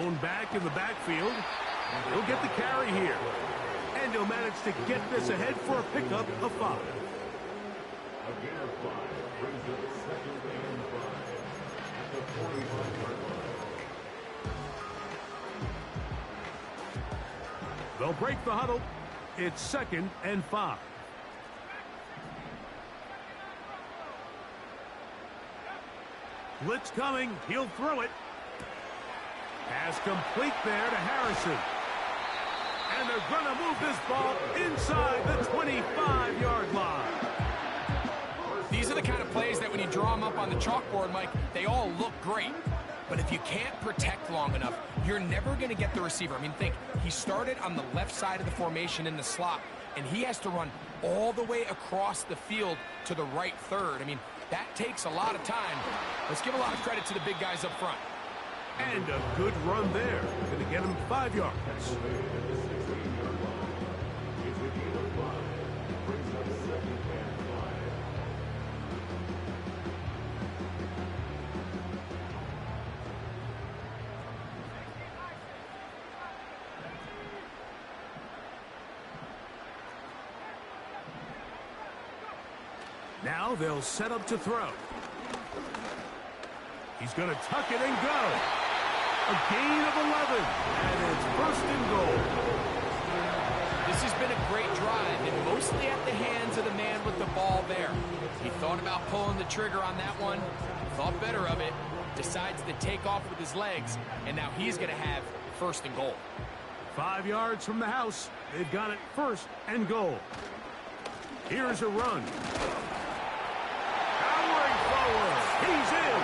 Thrown back in the backfield. He'll get the carry here. And he'll manage to get this ahead for a pickup of 5. A gain of 5 brings it 2nd and 5 at the 45-yard line. They'll break the huddle. It's 2nd and 5. Blitz coming. He'll throw it. Pass complete there to Harrison. And they're going to move this ball inside the 25-yard line. These are the kind of plays that when you draw them up on the chalkboard, Mike, they all look great. But if you can't protect long enough, you're never going to get the receiver. I mean, think, he started on the left side of the formation in the slot, and he has to run all the way across the field to the right third. I mean, that takes a lot of time. Let's give a lot of credit to the big guys up front. And a good run there. Going to get him 5 yards. Now they'll set up to throw. He's going to tuck it and go. A gain of 11, and it's 1st and goal. This has been a great drive, and mostly at the hands of the man with the ball there. He thought about pulling the trigger on that one, thought better of it, decides to take off with his legs, and now he's going to have 1st and goal. 5 yards from the house. They've got it 1st and goal. Here's a run. Powering forward. He's in.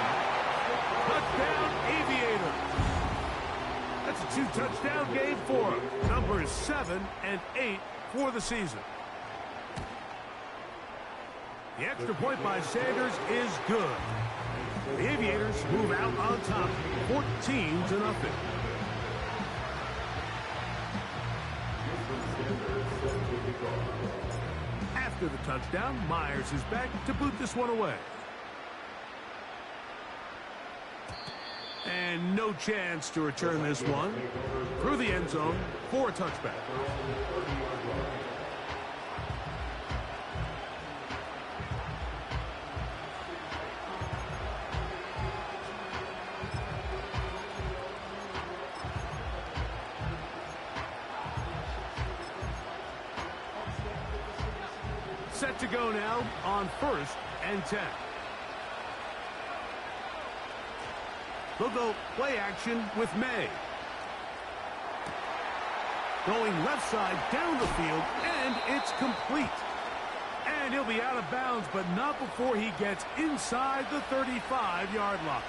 Touchdown, Aviator. That's a 2-touchdown game for him. Numbers 7 and 8 for the season. The extra point by Sanders is good. The Aviators move out on top, 14-0. After the touchdown, Myers is back to boot this one away. And no chance to return this one. Through the end zone for a touchback. Set to go now on 1st and 10. They'll go play action with May. Going left side down the field, and it's complete. And he'll be out of bounds, but not before he gets inside the 35-yard line.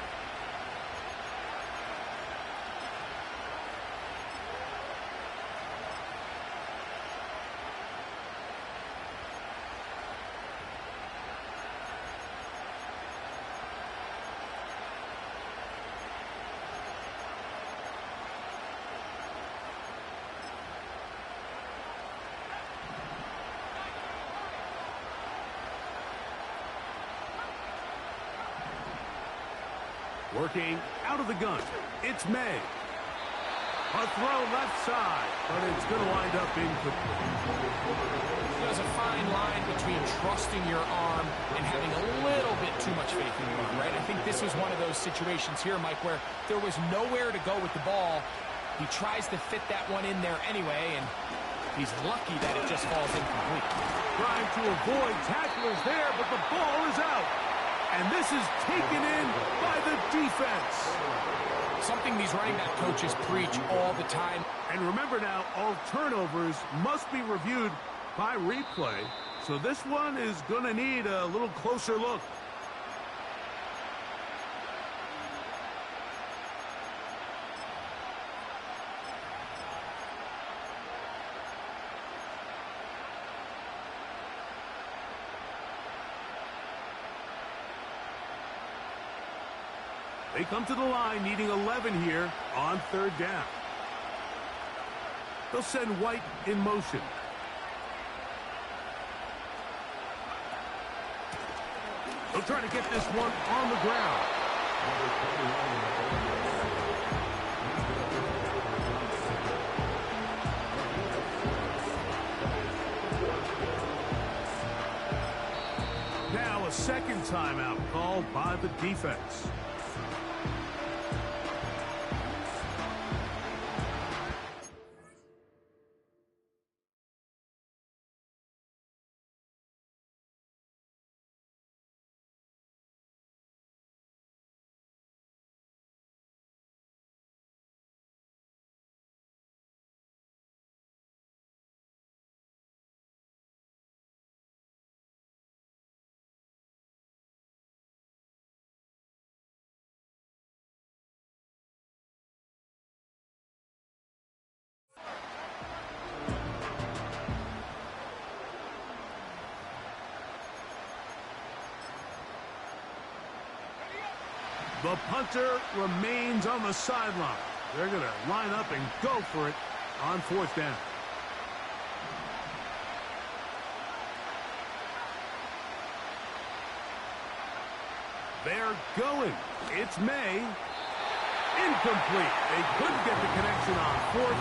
Working out of the gun, it's May. A throw left side, but it's going to wind up incomplete. There's a fine line between trusting your arm and having a little bit too much faith in your arm, right? I think this was one of those situations here, Mike, where there was nowhere to go with the ball. He tries to fit that one in there anyway, and he's lucky that it just falls incomplete. Trying to avoid tacklers there, but the ball is out. And this is taken in by the defense. Something these running back coaches preach all the time. And remember now, all turnovers must be reviewed by replay. So this one is going to need a little closer look. They come to the line needing 11 here on 3rd down. They'll send White in motion. They'll try to get this one on the ground. a second timeout called by the defense. The punter remains on the sideline. They're going to line up and go for it on fourth down. They're going. It's May. Incomplete. They couldn't get the connection on fourth.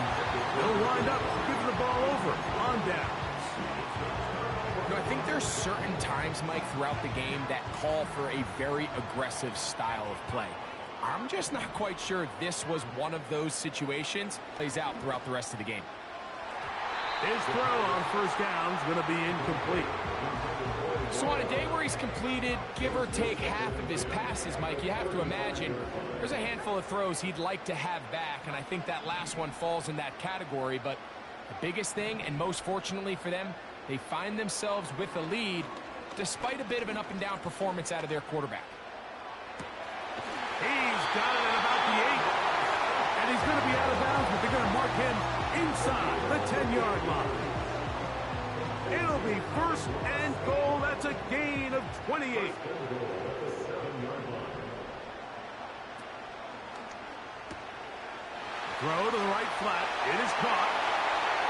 They'll wind up giving the ball over on downs. I think there's certain times, Mike, throughout the game that call for a very aggressive style of play. I'm just not quite sure this was one of those situations. Plays out throughout the rest of the game. His throw on first down is going to be incomplete. So on a day where he's completed, give or take half of his passes, Mike, you have to imagine there's a handful of throws he'd like to have back, and I think that last one falls in that category. But the biggest thing, and most fortunately for them, they find themselves with a lead despite a bit of an up-and-down performance out of their quarterback. He's got it at about the 8. And he's going to be out of bounds, but they're going to mark him inside the 10-yard line. It'll be first and goal. That's a gain of 28. Throw to the right flat. It is caught.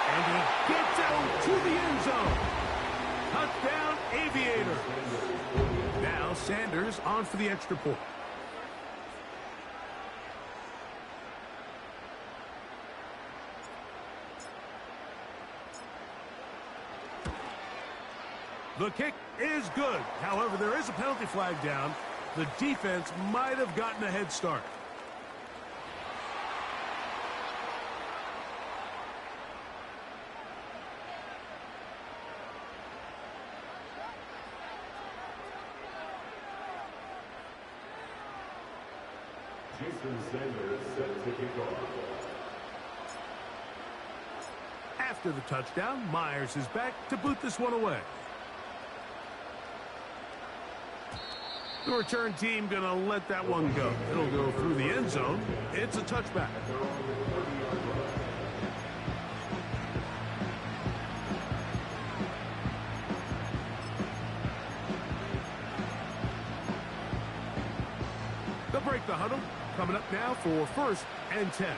And he gets out to the end zone. Touchdown, Aviators. Now Sanders on for the extra point. The kick is good. However, there is a penalty flag down. The defense might have gotten a head start. Jason Sanders set to kick off. After the touchdown, Myers is back to boot this one away. The return team going to let that one go. It'll go through the end zone. It's a touchback. They'll break the huddle. Coming up now for first and 10.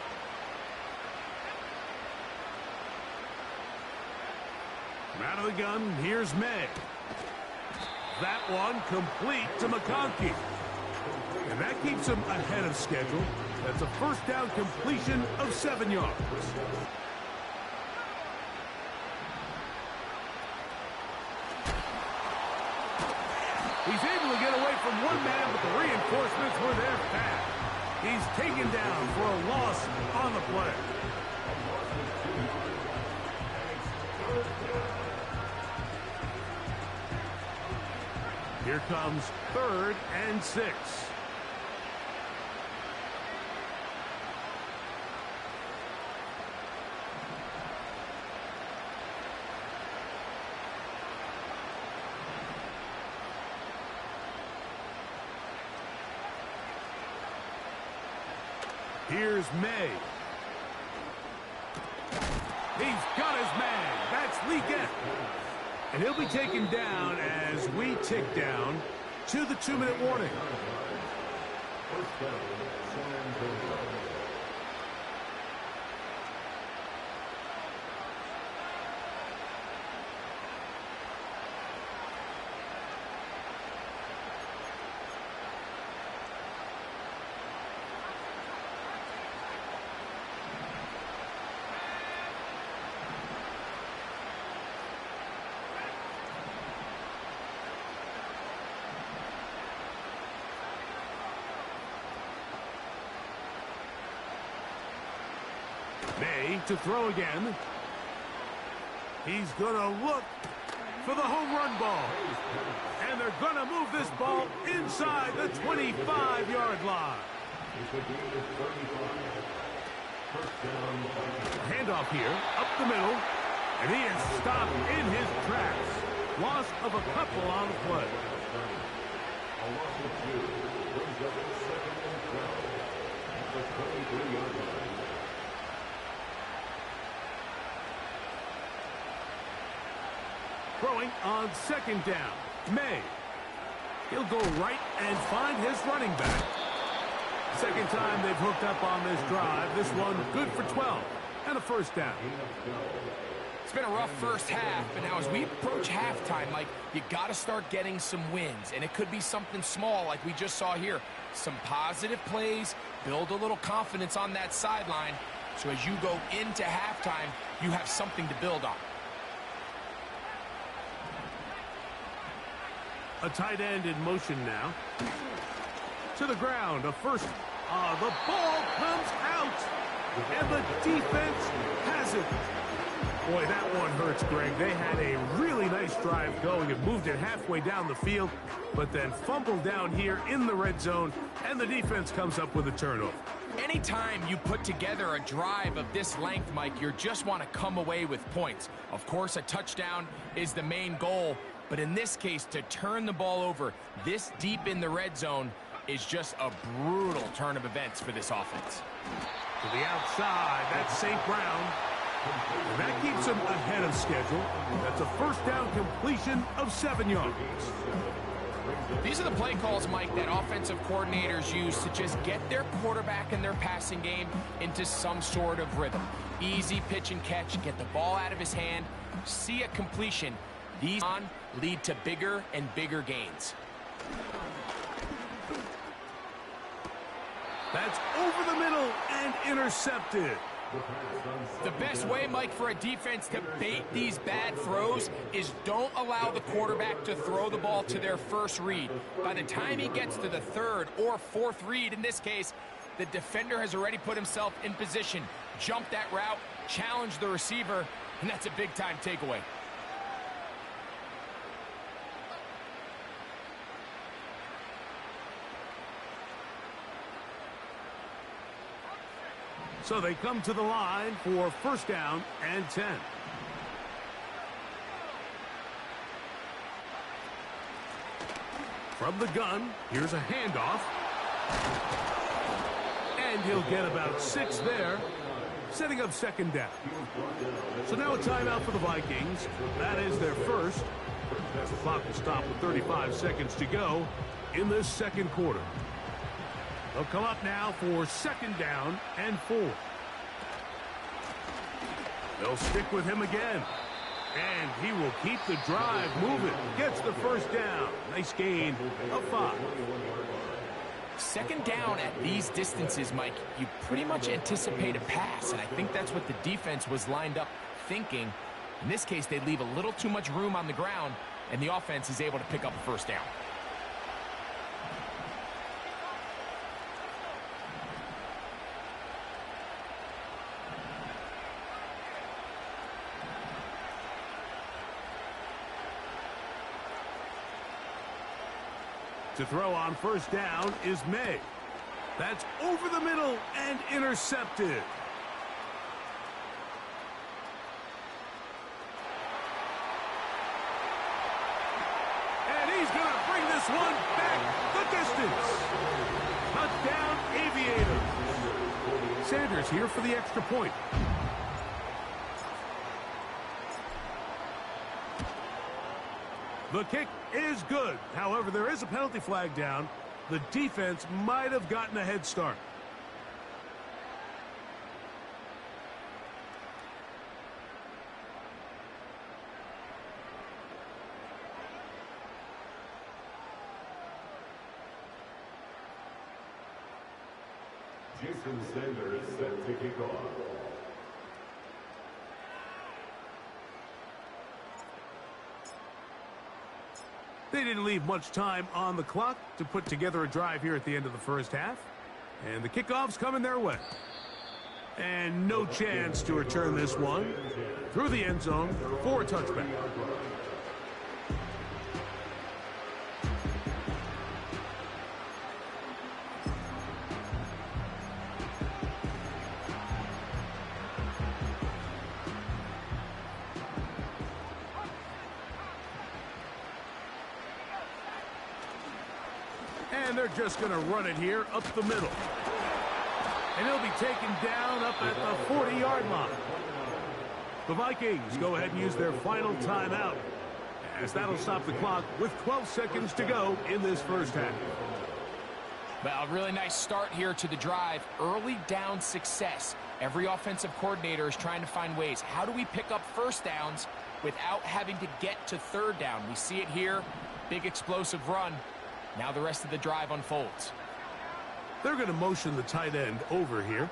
Out of the gun, here's May. That one complete to McConkey. And that keeps him ahead of schedule. That's a first down completion of 7 yards. He's able to get away from one man, but the reinforcements were there fast. He's taken down for a loss on the play. Here comes 3rd and 6. Here's May. He's got his man. That's Leakett. And he'll be taken down as we tick down to the 2-minute warning. ready to throw again. He's going to look for the home run ball. And they're going to move this ball inside the 25-yard line. Handoff here, up the middle, and he is stopped in his tracks. Loss of a couple on the play. A loss of 2 brings up 2nd and 12 at the 23-yard line. Throwing on 2nd down, May. He'll go right and find his running back. Second time they've hooked up on this drive. This one good for 12 and a first down. It's been a rough first half, but now as we approach halftime, Mike, you got to start getting some wins, and it could be something small like we just saw here. Some positive plays, build a little confidence on that sideline, so as you go into halftime, you have something to build on. A tight end in motion now. To the ground, a first. The ball comes out, and the defense has it. Boy, that one hurts, Greg. They had a really nice drive going and moved it halfway down the field, but then fumbled down here in the red zone, and the defense comes up with a turnover. Anytime you put together a drive of this length, Mike, you just want to come away with points. Of course, a touchdown is the main goal, but in this case, to turn the ball over this deep in the red zone is just a brutal turn of events for this offense. To the outside, that's St. Brown. And that keeps him ahead of schedule. That's a first down completion of 7 yards. These are the play calls, Mike, that offensive coordinators use to just get their quarterback and their passing game into some sort of rhythm. Easy pitch and catch, get the ball out of his hand, see a completion. These on lead to bigger and bigger gains. That's over the middle and intercepted. The best way, Mike, for a defense to bait these bad throws is don't allow the quarterback to throw the ball to their first read. By the time he gets to the third or fourth read, in this case, the defender has already put himself in position, jump that route, challenge the receiver, and that's a big-time takeaway. So they come to the line for first down and 10. From the gun, here's a handoff. And he'll get about 6 there, setting up second down. So now a timeout for the Vikings. That is their first. The clock will stop with 35 seconds to go in this second quarter. They'll come up now for second down and 4. They'll stick with him again. And he will keep the drive moving. Gets the first down. Nice gain of 5. Second down at these distances, Mike, you pretty much anticipate a pass, and I think that's what the defense was lined up thinking. In this case, they leave a little too much room on the ground, and the offense is able to pick up a first down. To throw on first down is May. That's over the middle and intercepted. And he's going to bring this one back the distance. Touchdown, Aviators. Sanders here for the extra point. The kick is good. However, there is a penalty flag down. The defense might have gotten a head start. Jason Sanders is set to kick off. They didn't leave much time on the clock to put together a drive here at the end of the first half. And the kickoff's coming their way. And no chance to return this one through the end zone for a touchback. And they're just going to run it here up the middle. And he'll be taken down up at the 40-yard line. The Vikings go ahead and use their final timeout, as that'll stop the clock with 12 seconds to go in this first half. Well, a really nice start here to the drive. Early down success. Every offensive coordinator is trying to find ways. How do we pick up first downs without having to get to third down? We see it here. Big explosive run. Now the rest of the drive unfolds. They're going to motion the tight end over here.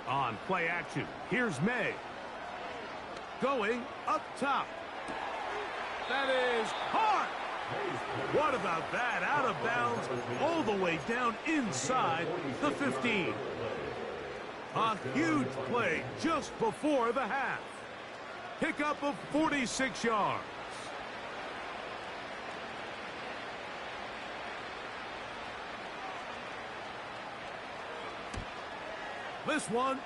On play action, here's May. Going up top. That is hard. What about that? Out of bounds, all the way down inside the 15. A huge play just before the half. Pickup of 46 yards. This one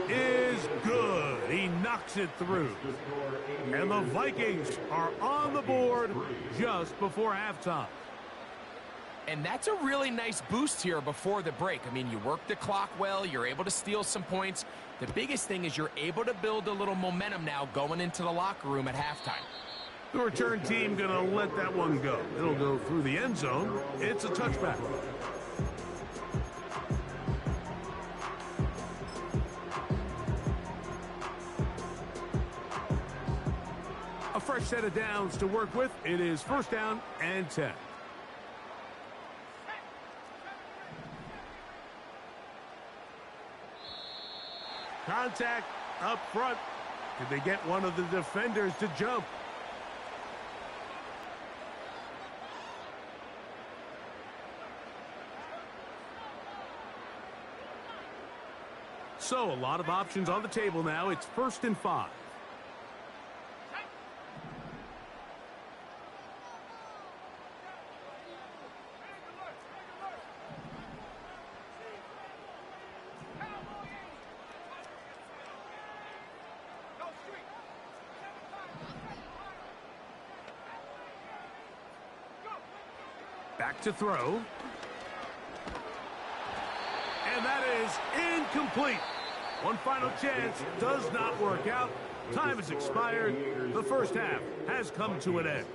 is good. He knocks it through. And the Vikings are on the board just before halftime. And that's a really nice boost here before the break. I mean, you work the clock well. You're able to steal some points. The biggest thing is you're able to build a little momentum now going into the locker room at halftime. The return team going to let that one go. It'll go through the end zone. It's a touchback. A fresh set of downs to work with. It is first down and 10. Contact up front. Did they get one of the defenders to jump? So a lot of options on the table now. It's 1st and 5. Back to throw. And that is incomplete. One final chance does not work out. Time has expired. The first half has come to an end.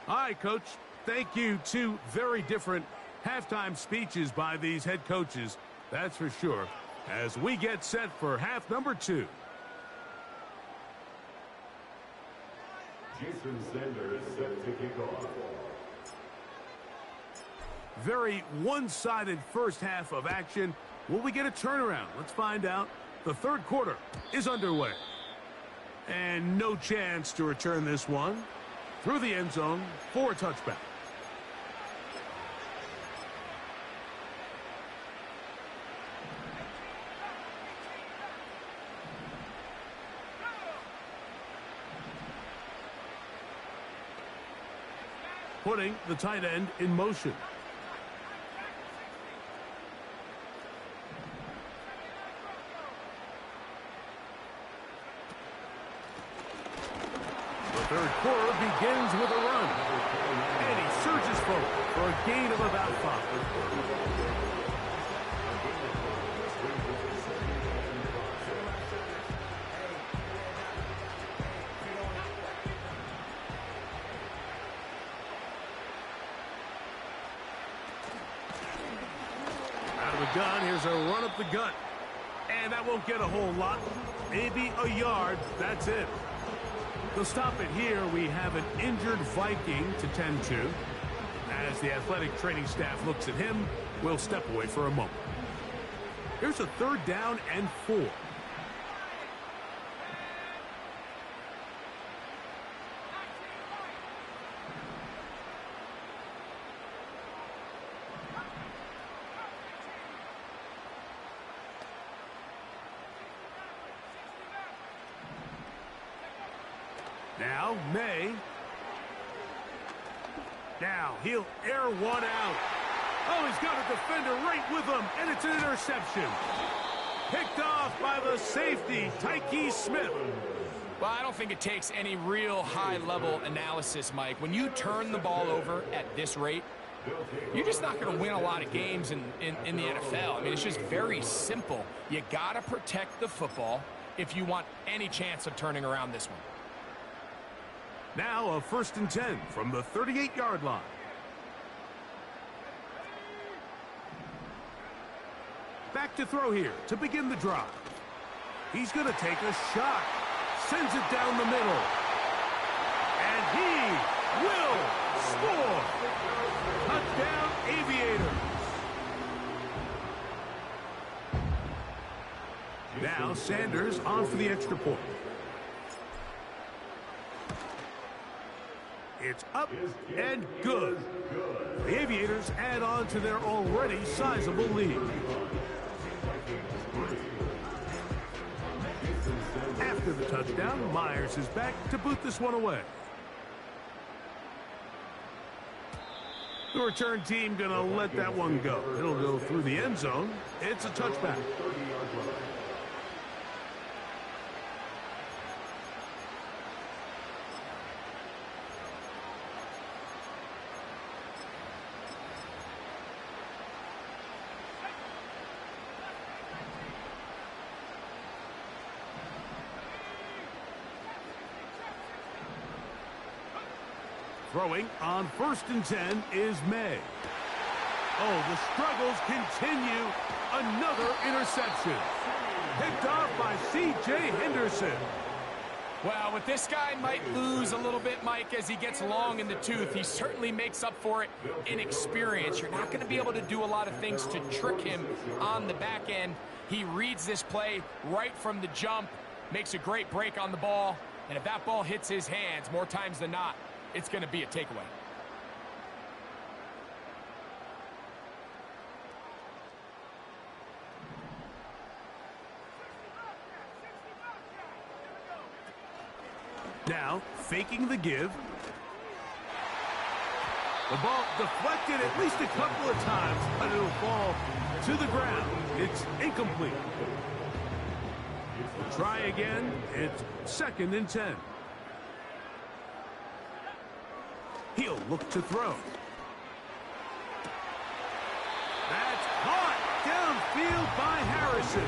All right, Coach. Thank you. Two very different halftime speeches by these head coaches. That's for sure. As we get set for half number 2. Jason Sanders set to kick off. Very one-sided first half of action. Will we get a turnaround? Let's find out. The third quarter is underway. And no chance to return this one through the end zone for a touchback. Putting the tight end in motion. The third quarter begins with a run. And he surges forward for a gain of about 5. Gun. Here's a run up the gut. And that won't get a whole lot. Maybe a yard. That's it. To stop it here, we have an injured Viking to tend to. As the athletic training staff looks at him, we'll step away for a moment. Here's a 3rd down and 4. Now, May. Now, he'll air one out. Oh, he's got a defender right with him, and it's an interception. Picked off by the safety, Tyke Smith. Well, I don't think it takes any real high-level analysis, Mike. When you turn the ball over at this rate, you're just not going to win a lot of games in the NFL. I mean, it's just very simple. You got to protect the football if you want any chance of turning around this one. Now a 1st and 10 from the 38-yard line. Back to throw here to begin the drive. He's going to take a shot. Sends it down the middle. And he will score. Touchdown, Aviators. Now Sanders on for the extra point. It's up and good. The Aviators add on to their already sizable lead. After the touchdown, Myers is back to boot this one away. The return team gonna let that one go. It'll go through the end zone. It's a touchback. Throwing on 1st and 10 is May. Oh, the struggles continue. Another interception. Picked off by C.J. Henderson. Well, with this guy might lose a little bit, Mike, as he gets long in the tooth. He certainly makes up for it in experience. You're not going to be able to do a lot of things to trick him on the back end. He reads this play right from the jump, makes a great break on the ball, and if that ball hits his hands more times than not, it's going to be a takeaway. Now, faking the give. The ball deflected at least a couple of times, but it'll fall to the ground. It's incomplete. We'll try again. It's 2nd and 10. He'll look to throw. That's caught downfield by Harrison.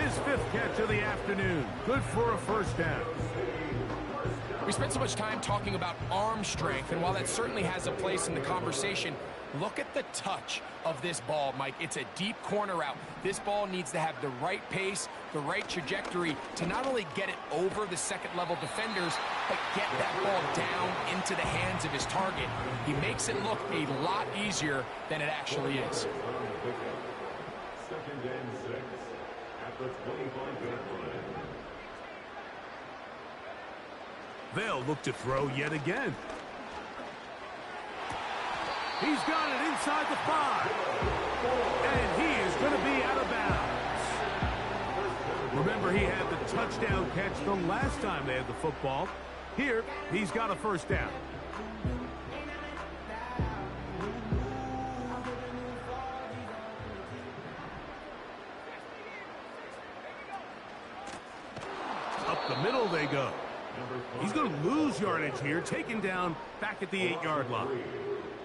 His 5th catch of the afternoon. Good for a 1st down. We spent so much time talking about arm strength, and while that certainly has a place in the conversation, look at the touch of this ball, Mike. It's a deep corner route. This ball needs to have the right pace, the right trajectory to not only get it over the second-level defenders, but get that ball down into the hands of his target. He makes it look a lot easier than it actually is. 2nd and 6 at the 25-yard line. They'll look to throw yet again. He's got it inside the 5. And he is going to be out of bounds. Remember, he had the touchdown catch the last time they had the football. Here, he's got a 1st down. Up the middle they go. He's going to lose yardage here, taken down back at the 8-yard line.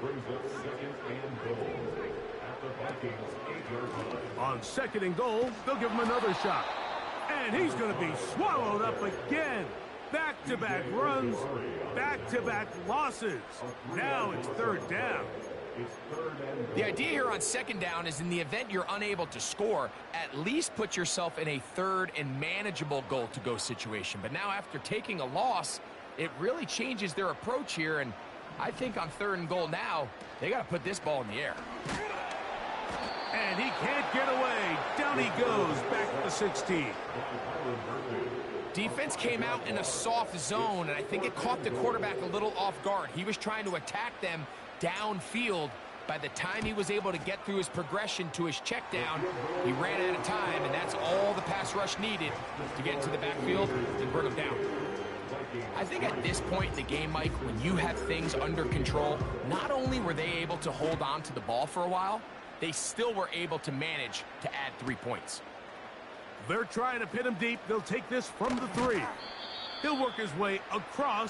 Brings up 2nd and goal at the Vikings 8-yard line. On 2nd and goal, they'll give him another shot. And he's going to be swallowed up again. Back-to-back runs, back-to-back losses. Now it's 3rd down. The idea here on 2nd down is in the event you're unable to score, at least put yourself in a 3rd and manageable goal-to-go situation. But now after taking a loss, it really changes their approach here, and I think on 3rd and goal now, they got to put this ball in the air. And he can't get away. Down he goes, back to the 16. Defense came out in a soft zone, and I think it caught the quarterback a little off guard. He was trying to attack them downfield. By the time he was able to get through his progression to his check down, he ran out of time, and that's all the pass rush needed to get into the backfield and bring him down. I think at this point in the game, Mike, when you have things under control, not only were they able to hold on to the ball for a while, they still were able to manage to add 3 points. They're trying to pin him deep. They'll take this from the 3. He'll work his way across